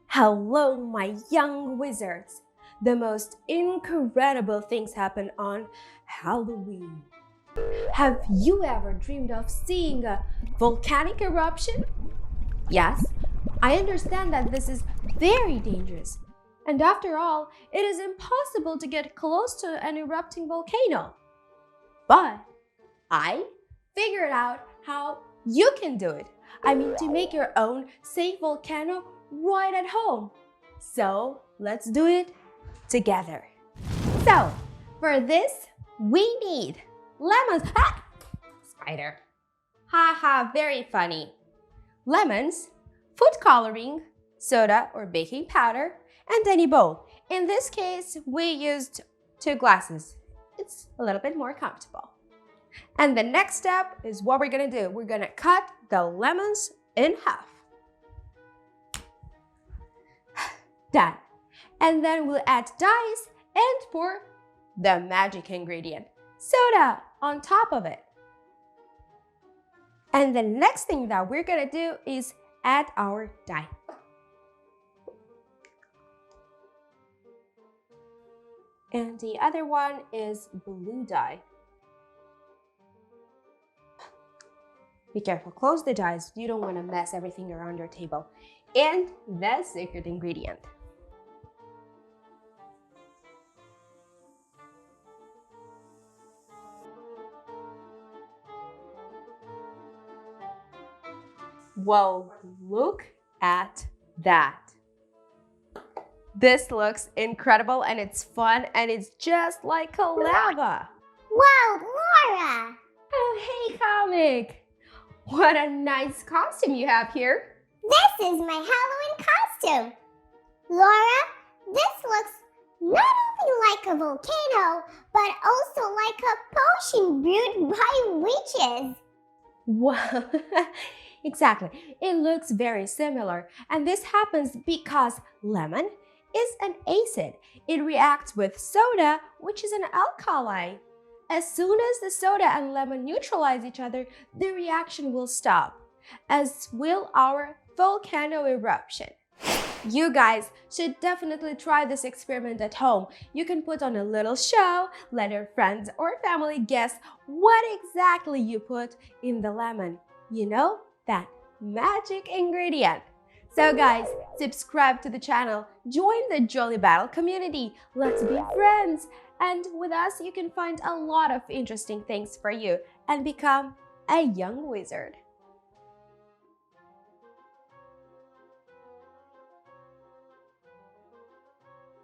Hello, my young wizards! The most incredible things happen on Halloween. Have you ever dreamed of seeing a volcanic eruption? Yes, I understand that this is very dangerous. And after all, it is impossible to get close to an erupting volcano. But I figured out how you can do it. I mean, to make your own safe volcano right at home. So let's do it together. So for this, we need lemons. Ah! Spider. Haha, very funny. Lemons, food coloring, soda or baking powder, and any bowl. In this case, we used 2 glasses. It's a little bit more comfortable. And the next step is what we're gonna do. We're gonna cut the lemons in half. Done. And then we'll add dice and pour the magic ingredient, soda, on top of it. And the next thing that we're gonna do is add our dye. And the other one is blue dye. Be careful, close the dice. You don't want to mess everything around your table. And the secret ingredient. Whoa, look at that. This looks incredible and it's fun and it's just like a lava. Wow, Laura! Oh, hey, Comic. What a nice costume you have here. This is my Halloween costume. Laura, this looks not only like a volcano, but also like a potion brewed by witches. Wow, exactly. It looks very similar. And this happens because lemon is an acid. It reacts with soda, which is an alkali. As soon as the soda and lemon neutralize each other, the reaction will stop, as will our volcano eruption. You guys should definitely try this experiment at home. You can put on a little show, let your friends or family guess what exactly you put in the lemon. You know, that magic ingredient. So guys, subscribe to the channel, join the Jolly Battle community, let's be friends. And with us, you can find a lot of interesting things for you and become a young wizard.